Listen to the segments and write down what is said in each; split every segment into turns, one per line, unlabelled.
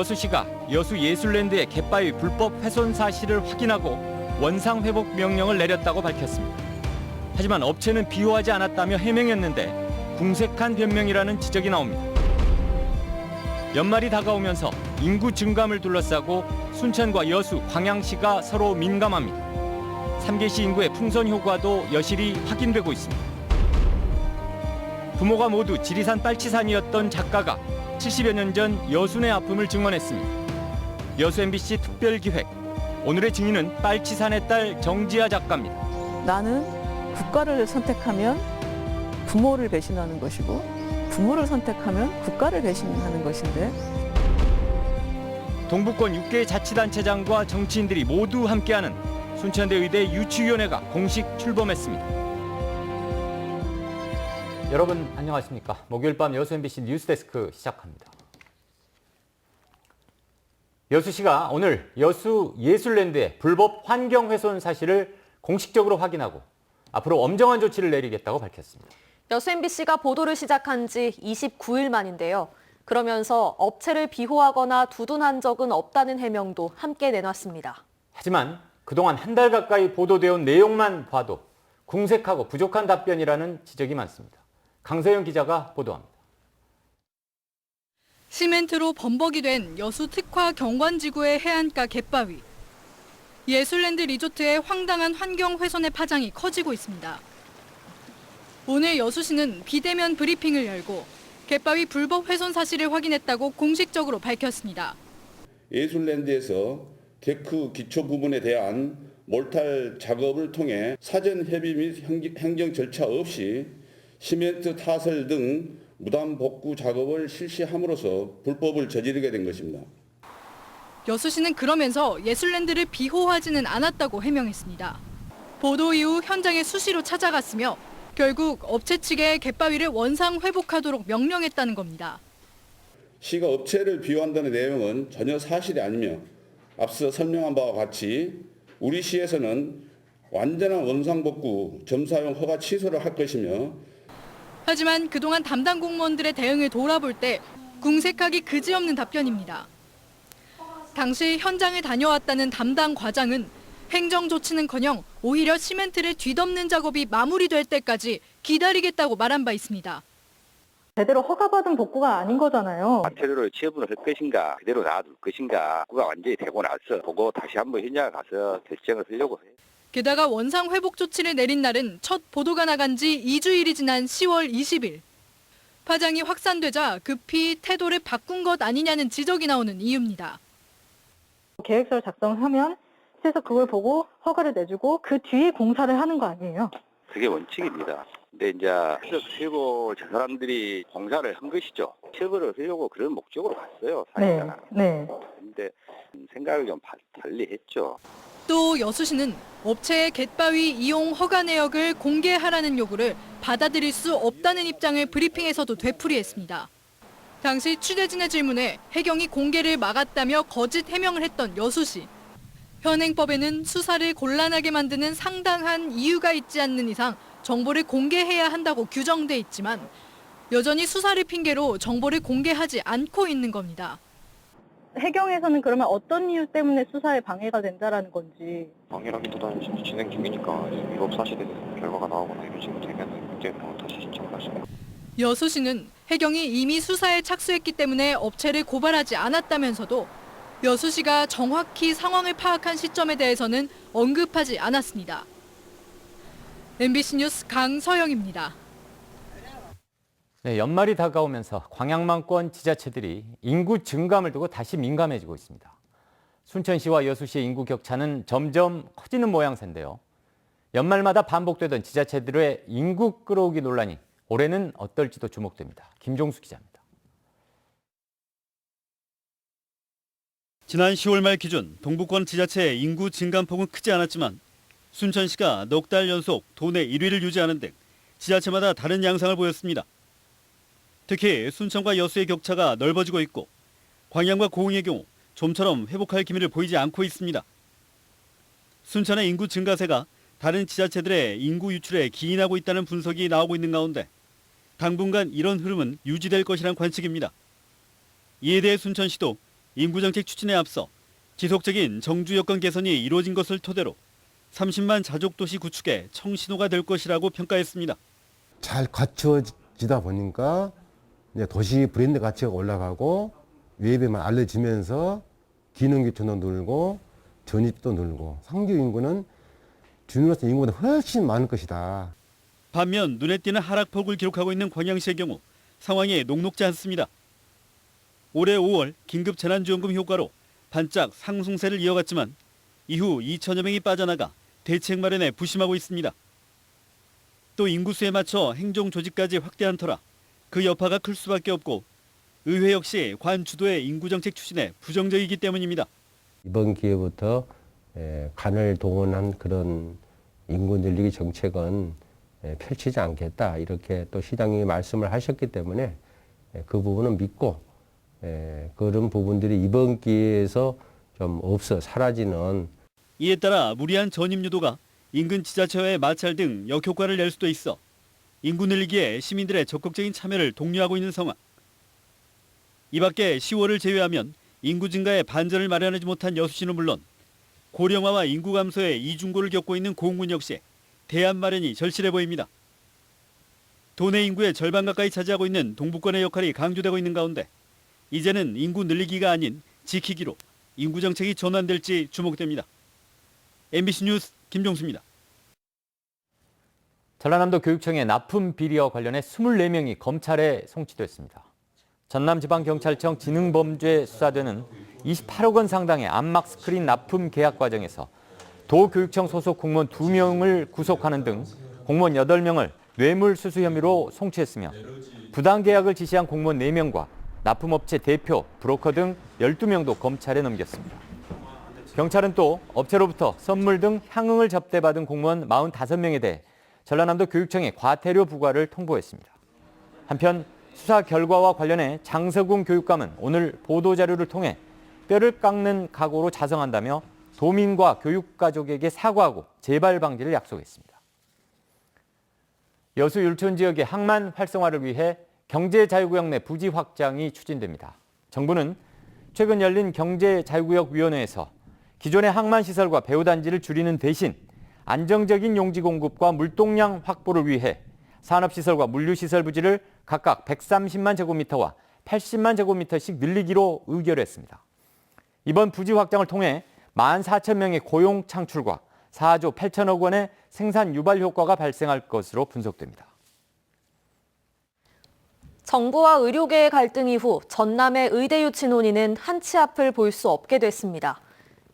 여수시가 여수예술랜드의 갯바위 불법 훼손 사실을 확인하고 원상회복 명령을 내렸다고 밝혔습니다. 하지만 업체는 비호하지 않았다며 해명했는데 궁색한 변명이라는 지적이 나옵니다. 연말이 다가오면서 인구 증감을 둘러싸고 순천과 여수, 광양시가 서로 민감합니다. 3개시 인구의 풍선 효과도 여실히 확인되고 있습니다. 부모가 모두 지리산 빨치산이었던 작가가 70여 년 전 여순의 아픔을 증언했습니다. 여수 MBC 특별기획, 오늘의 증인은 빨치산의 딸 정지아 작가입니다.
나는 국가를 선택하면 부모를 배신하는 것이고 부모를 선택하면 국가를 배신하는 것인데
동부권 6개 자치단체장과 정치인들이 모두 함께하는 순천대 의대 유치위원회가 공식 출범했습니다. 여러분 안녕하십니까? 목요일 밤 여수 MBC 뉴스데스크 시작합니다. 여수시가 오늘 여수 예술랜드의 불법 환경 훼손 사실을 공식적으로 확인하고 앞으로 엄정한 조치를 내리겠다고 밝혔습니다.
여수 MBC가 보도를 시작한 지 29일 만인데요. 그러면서 업체를 비호하거나 두둔한 적은 없다는 해명도 함께 내놨습니다.
하지만 그동안 한 달 가까이 보도되어 온 내용만 봐도 궁색하고 부족한 답변이라는 지적이 많습니다. 강서영 기자가 보도합니다.
시멘트로 범벅이 된 여수 특화 경관지구의 해안가 갯바위. 예술랜드 리조트의 황당한 환경 훼손의 파장이 커지고 있습니다. 오늘 여수시는 비대면 브리핑을 열고 갯바위 불법 훼손 사실을 확인했다고 공식적으로 밝혔습니다.
예술랜드에서 데크 기초 부분에 대한 몰탈 작업을 통해 사전 협의 및 행정 절차 없이 시멘트 타설 등 무단 복구 작업을 실시함으로써 불법을 저지르게 된 것입니다.
여수시는 그러면서 예술랜드를 비호하지는 않았다고 해명했습니다. 보도 이후 현장에 수시로 찾아갔으며 결국 업체 측에 갯바위를 원상 회복하도록 명령했다는 겁니다.
시가 업체를 비호한다는 내용은 전혀 사실이 아니며 앞서 설명한 바와 같이 우리 시에서는 완전한 원상복구 점사용 허가 취소를 할 것이며
하지만 그동안 담당 공무원들의 대응을 돌아볼 때 궁색하기 그지없는 답변입니다. 당시 현장을 다녀왔다는 담당 과장은 행정 조치는커녕 오히려 시멘트를 뒤덮는 작업이 마무리될 때까지 기다리겠다고 말한 바 있습니다.
제대로 허가받은 복구가 아닌 거잖아요.
마테리얼을 처분을 할 것인가 그대로 놔둘 것인가 복구가 완전히 되고 나서 보고 다시 한번 현장에 가서 결정을 하려고 해요.
게다가 원상 회복 조치를 내린 날은 첫 보도가 나간 지 2주일이 지난 10월 20일. 파장이 확산되자 급히 태도를 바꾼 것 아니냐는 지적이 나오는 이유입니다.
계획서를 작성하면 시에서 그걸 보고 허가를 내주고 그 뒤에 공사를 하는 거 아니에요?
그게 원칙입니다. 근데 이제 그리고 저 사람들이 공사를 한 것이죠. 처벌을 하려고 그런 목적으로 갔어요. 사실은.
네.
근데 생각을 좀 달리 했죠.
또 여수시는 업체의 갯바위 이용 허가 내역을 공개하라는 요구를 받아들일 수 없다는 입장을 브리핑에서도 되풀이했습니다. 당시 취재진의 질문에 해경이 공개를 막았다며 거짓 해명을 했던 여수시. 현행법에는 수사를 곤란하게 만드는 상당한 이유가 있지 않는 이상 정보를 공개해야 한다고 규정돼 있지만 여전히 수사를 핑계로 정보를 공개하지 않고 있는 겁니다.
해경에서는 그러면 어떤 이유 때문에 수사에 방해가 된다라는 건지.
방해라기보다는 지금 진행 중이니까 위법 사실에 대해서 결과가 나오거나 이런 식으로 되면 그때 다시 신청을 하시면.
여수시는 해경이 이미 수사에 착수했기 때문에 업체를 고발하지 않았다면서도 여수시가 정확히 상황을 파악한 시점에 대해서는 언급하지 않았습니다. MBC 뉴스 강서영입니다.
네, 연말이 다가오면서 광양만권 지자체들이 인구 증감을 두고 다시 민감해지고 있습니다. 순천시와 여수시의 인구 격차는 점점 커지는 모양새인데요. 연말마다 반복되던 지자체들의 인구 끌어오기 논란이 올해는 어떨지도 주목됩니다. 김종수 기자입니다.
지난 10월 말 기준 동부권 지자체의 인구 증감폭은 크지 않았지만 순천시가 넉 달 연속 도내 1위를 유지하는 등 지자체마다 다른 양상을 보였습니다. 특히 순천과 여수의 격차가 넓어지고 있고 광양과 고흥의 경우 좀처럼 회복할 기미를 보이지 않고 있습니다. 순천의 인구 증가세가 다른 지자체들의 인구 유출에 기인하고 있다는 분석이 나오고 있는 가운데 당분간 이런 흐름은 유지될 것이란 관측입니다. 이에 대해 순천시도 인구정책 추진에 앞서 지속적인 정주 여건 개선이 이루어진 것을 토대로 30만 자족도시 구축에 청신호가 될 것이라고 평가했습니다.
잘 갖춰지다 보니까 이제 도시 브랜드 가치가 올라가고 외부에만 알려지면서 기능기초도 늘고 전입도 늘고 상주 인구는 준으로서 인구보다 훨씬 많을 것이다.
반면 눈에 띄는 하락폭을 기록하고 있는 광양시의 경우 상황이 녹록지 않습니다. 올해 5월 긴급 재난지원금 효과로 반짝 상승세를 이어갔지만 이후 2천여 명이 빠져나가 대책 마련에 부심하고 있습니다. 또 인구수에 맞춰 행정조직까지 확대한 터라 그 여파가 클 수밖에 없고 의회 역시 관 주도의 인구정책 추진에 부정적이기 때문입니다.
이번 기회부터 관을 동원한 그런 인구 늘리기 정책은 펼치지 않겠다 이렇게 또 시장님이 말씀을 하셨기 때문에 그 부분은 믿고 그런 부분들이 이번 기회에서 좀 사라지는.
이에 따라 무리한 전입 유도가 인근 지자체와의 마찰 등 역효과를 낼 수도 있어 인구 늘리기에 시민들의 적극적인 참여를 독려하고 있는 상황. 이 밖에 10월을 제외하면 인구 증가에 반전을 마련하지 못한 여수시는 물론 고령화와 인구 감소에 이중고를 겪고 있는 공군 역시 대안 마련이 절실해 보입니다. 도내 인구의 절반 가까이 차지하고 있는 동북권의 역할이 강조되고 있는 가운데 이제는 인구 늘리기가 아닌 지키기로 인구 정책이 전환될지 주목됩니다. MBC 뉴스 김종수입니다.
전라남도 교육청의 납품 비리와 관련해 24명이 검찰에 송치됐습니다. 전남지방경찰청 지능범죄수사대는 28억 원 상당의 안막 스크린 납품 계약 과정에서 도교육청 소속 공무원 2명을 구속하는 등 공무원 8명을 뇌물수수 혐의로 송치했으며 부당 계약을 지시한 공무원 4명과 납품업체 대표, 브로커 등 12명도 검찰에 넘겼습니다. 경찰은 또 업체로부터 선물 등 향응을 접대받은 공무원 45명에 대해 전라남도 교육청에 과태료 부과를 통보했습니다. 한편 수사 결과와 관련해 장서궁 교육감은 오늘 보도자료를 통해 뼈를 깎는 각오로 자성한다며 도민과 교육가족에게 사과하고 재발 방지를 약속했습니다. 여수 율촌 지역의 항만 활성화를 위해 경제자유구역 내 부지 확장이 추진됩니다. 정부는 최근 열린 경제자유구역위원회에서 기존의 항만시설과 배후단지를 줄이는 대신 안정적인 용지 공급과 물동량 확보를 위해 산업시설과 물류시설 부지를 각각 130만 제곱미터와 80만 제곱미터씩 늘리기로 의결했습니다. 이번 부지 확장을 통해 14,000명의 고용 창출과 4조 8천억 원의 생산 유발 효과가 발생할 것으로 분석됩니다.
정부와 의료계의 갈등 이후 전남의 의대 유치 논의는 한치 앞을 볼 수 없게 됐습니다.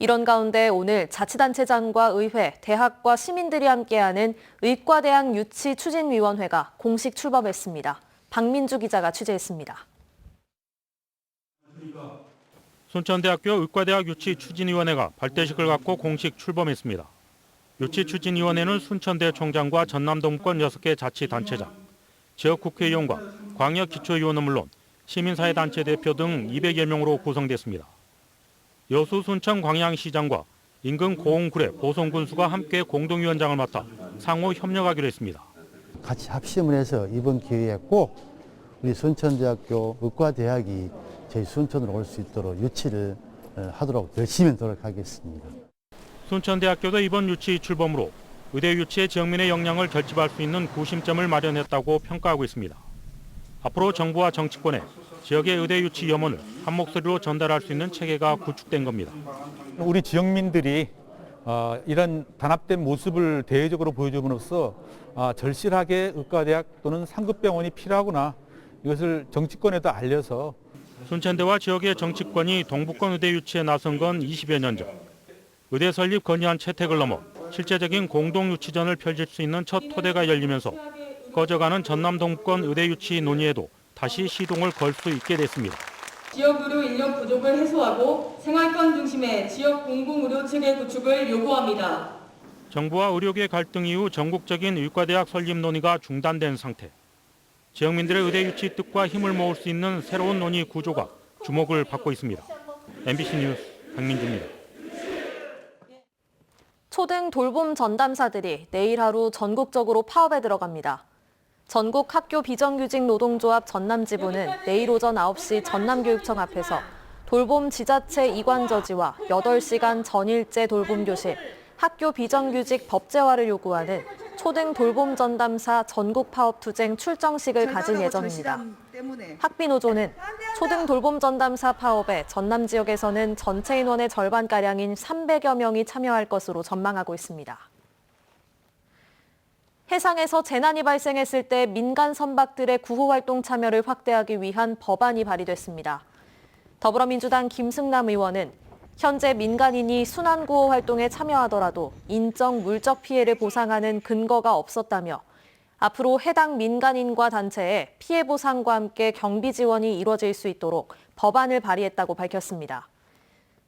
이런 가운데 오늘 자치단체장과 의회, 대학과 시민들이 함께하는 의과대학 유치 추진위원회가 공식 출범했습니다. 박민주 기자가 취재했습니다.
순천대학교 의과대학 유치 추진위원회가 발대식을 갖고 공식 출범했습니다. 유치 추진위원회는 순천대 총장과 전남동권 6개 자치단체장, 지역국회의원과 광역기초의원은 물론 시민사회단체 대표 등 200여 명으로 구성됐습니다. 여수 순천 광양시장과 인근 고흥구례 보성군수가 함께 공동위원장을 맡아 상호 협력하기로 했습니다.
같이 합심을 해서 이번 기회에 꼭 우리 순천대학교 의과대학이 저희 순천으로 올 수 있도록 유치를 하도록 열심히 노력하겠습니다.
순천대학교도 이번 유치 출범으로 의대 유치에 지역민의 역량을 결집할 수 있는 구심점을 마련했다고 평가하고 있습니다. 앞으로 정부와 정치권에 지역의 의대 유치 염원을 한 목소리로 전달할 수 있는 체계가 구축된 겁니다.
우리 지역민들이 이런 단합된 모습을 대외적으로 보여줌으로써 절실하게 의과대학 또는 상급병원이 필요하구나 이것을 정치권에도 알려서
순천대와 지역의 정치권이 동북권 의대 유치에 나선 건 20여 년 전. 의대 설립 건의안 채택을 넘어 실제적인 공동 유치전을 펼칠 수 있는 첫 토대가 열리면서 꺼져가는 전남 동북권 의대 유치 논의에도 다시 시동을 걸 수 있게 됐습니다.
지역 의료 인력 부족을 해소하고 생활권 중심의 지역 공공의료 체계 구축을 요구합니다.
정부와 의료계 갈등 이후 전국적인 의과대학 설립 논의가 중단된 상태. 지역민들의 의대 유치 뜻과 힘을 모을 수 있는 새로운 논의 구조가 주목을 받고 있습니다. MBC 뉴스 박민주입니다.
초등 돌봄 전담사들이 내일 하루 전국적으로 파업에 들어갑니다. 전국 학교 비정규직 노동조합 전남지부는 내일 오전 9시 전남교육청 앞에서 돌봄 지자체 이관 저지와 8시간 전일제 돌봄 교실, 학교 비정규직 법제화를 요구하는 초등 돌봄 전담사 전국 파업 투쟁 출정식을 가질 예정입니다. 학비노조는 초등 돌봄 전담사 파업에 전남 지역에서는 전체 인원의 절반가량인 300여 명이 참여할 것으로 전망하고 있습니다. 해상에서 재난이 발생했을 때 민간 선박들의 구호활동 참여를 확대하기 위한 법안이 발의됐습니다. 더불어민주당 김승남 의원은 현재 민간인이 순환구호 활동에 참여하더라도 인적, 물적 피해를 보상하는 근거가 없었다며 앞으로 해당 민간인과 단체에 피해 보상과 함께 경비 지원이 이루어질 수 있도록 법안을 발의했다고 밝혔습니다.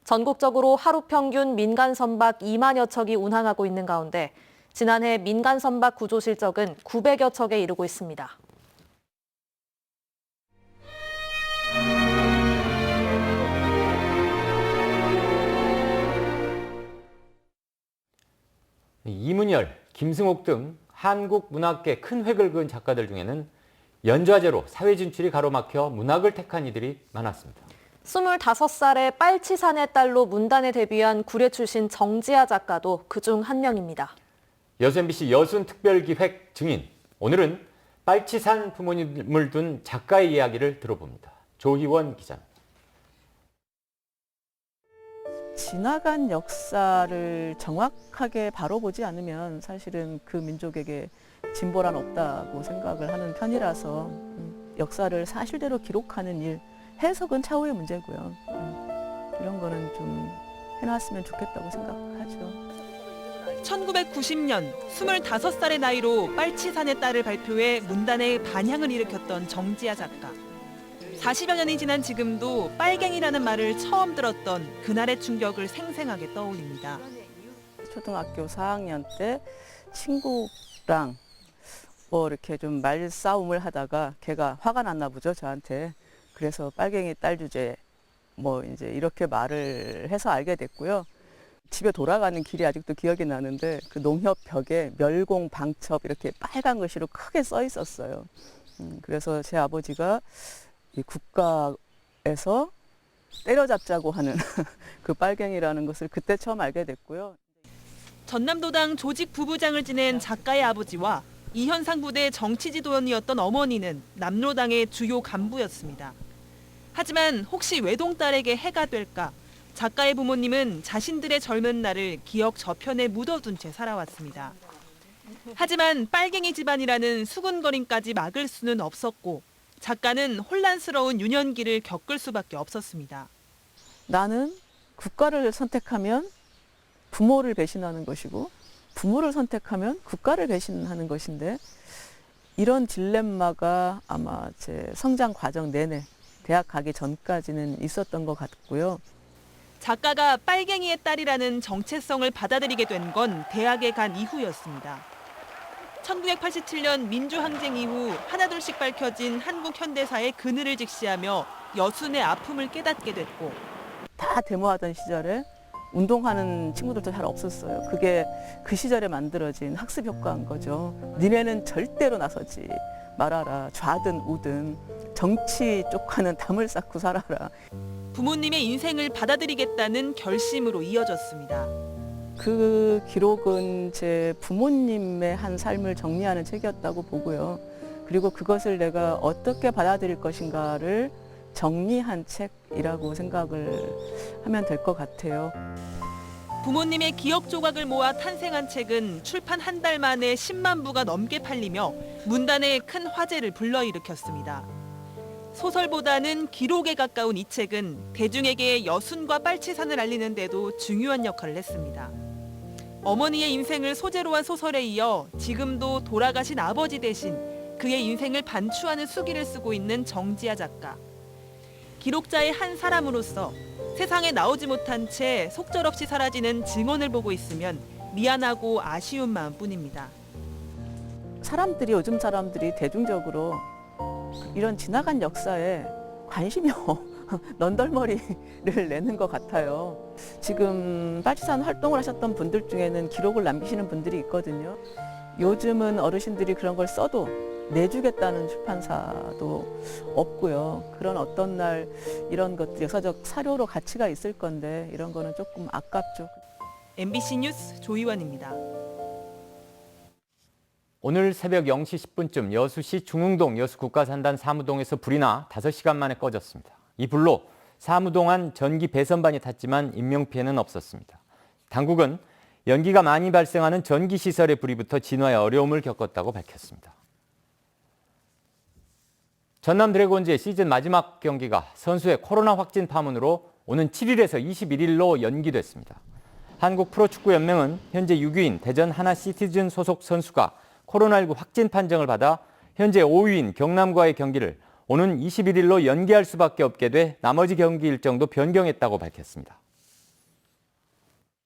전국적으로 하루 평균 민간 선박 2만여 척이 운항하고 있는 가운데 지난해 민간 선박 구조 실적은 900여 척에 이르고 있습니다.
이문열, 김승옥 등 한국 문학계 큰 획을 그은 작가들 중에는 연좌제로 사회 진출이 가로막혀 문학을 택한 이들이 많았습니다.
25살의 빨치산의 딸로 문단에 데뷔한 구례 출신 정지아 작가도 그중 한 명입니다.
여수 MBC 여순 특별기획 증인. 오늘은 빨치산 부모님을 둔 작가의 이야기를 들어봅니다. 조희원 기자입니다.
지나간 역사를 정확하게 바로 보지 않으면 사실은 그 민족에게 진보란 없다고 생각을 하는 편이라서 역사를 사실대로 기록하는 일, 해석은 차후의 문제고요. 이런 거는 좀 해놨으면 좋겠다고 생각하죠.
1990년 25살의 나이로 빨치산의 딸을 발표해 문단의 반향을 일으켰던 정지아 작가. 40여 년이 지난 지금도 빨갱이라는 말을 처음 들었던 그날의 충격을 생생하게 떠올립니다.
초등학교 4학년 때 친구랑 뭐 이렇게 좀 말싸움을 하다가 걔가 화가 났나 보죠, 저한테. 그래서 빨갱이 딸 주제 뭐 이제 이렇게 말을 해서 알게 됐고요. 집에 돌아가는 길이 아직도 기억이 나는데 그 농협 벽에 멸공 방첩 이렇게 빨간 글씨로 크게 써 있었어요. 그래서 제 아버지가 이 국가에서 때려잡자고 하는 그 빨갱이라는 것을 그때 처음 알게 됐고요.
전남도당 조직 부부장을 지낸 작가의 아버지와 이현상 부대 정치지도원이었던 어머니는 남로당의 주요 간부였습니다. 하지만 혹시 외동딸에게 해가 될까? 작가의 부모님은 자신들의 젊은 날을 기억 저편에 묻어둔 채 살아왔습니다. 하지만 빨갱이 집안이라는 수군거림까지 막을 수는 없었고 작가는 혼란스러운 유년기를 겪을 수밖에 없었습니다.
나는 국가를 선택하면 부모를 배신하는 것이고 부모를 선택하면 국가를 배신하는 것인데 이런 딜레마가 아마 제 성장 과정 내내 대학 가기 전까지는 있었던 것 같고요.
작가가 빨갱이의 딸이라는 정체성을 받아들이게 된 건 대학에 간 이후였습니다. 1987년 민주항쟁 이후 하나둘씩 밝혀진 한국 현대사의 그늘을 직시하며 여순의 아픔을 깨닫게 됐고
다 데모하던 시절에 운동하는 친구들도 잘 없었어요. 그게 그 시절에 만들어진 학습 효과인 거죠. 니네는 절대로 나서지 말아라. 좌든 우든 정치 쪽과는 담을 쌓고 살아라.
부모님의 인생을 받아들이겠다는 결심으로 이어졌습니다.
그 기록은 제 부모님의 한 삶을 정리하는 책이었다고 보고요. 그리고 그것을 내가 어떻게 받아들일 것인가를 정리한 책이라고 생각을 하면 될 것 같아요.
부모님의 기억 조각을 모아 탄생한 책은 출판 한 달 만에 10만 부가 넘게 팔리며 문단에 큰 화제를 불러일으켰습니다. 소설보다는 기록에 가까운 이 책은 대중에게 여순과 빨치산을 알리는 데도 중요한 역할을 했습니다. 어머니의 인생을 소재로 한 소설에 이어 지금도 돌아가신 아버지 대신 그의 인생을 반추하는 수기를 쓰고 있는 정지아 작가. 기록자의 한 사람으로서 세상에 나오지 못한 채 속절없이 사라지는 증언을 보고 있으면 미안하고 아쉬운 마음뿐입니다.
사람들이 요즘 사람들이 대중적으로 이런 지나간 역사에 관심이 넌덜머리를 내는 것 같아요. 지금 빨치산 활동을 하셨던 분들 중에는 기록을 남기시는 분들이 있거든요. 요즘은 어르신들이 그런 걸 써도 내주겠다는 출판사도 없고요. 그런 어떤 날 이런 것들 역사적 사료로 가치가 있을 건데 이런 거는 조금 아깝죠.
MBC 뉴스 조희원입니다.
오늘 새벽 0시 10분쯤 여수시 중흥동 여수국가산단 사무동에서 불이 나 5시간 만에 꺼졌습니다. 이 불로 사무동 안 전기 배선반이 탔지만 인명피해는 없었습니다. 당국은 연기가 많이 발생하는 전기시설에 불이 붙어 진화에 어려움을 겪었다고 밝혔습니다. 전남 드래곤즈의 시즌 마지막 경기가 선수의 코로나 확진 파문으로 오는 7일에서 21일로 연기됐습니다. 한국프로축구연맹은 현재 6위인 대전 하나시티즌 소속 선수가 코로나19 확진 판정을 받아 현재 5위인 경남과의 경기를 오는 21일로 연기할 수밖에 없게 돼 나머지 경기 일정도 변경했다고 밝혔습니다.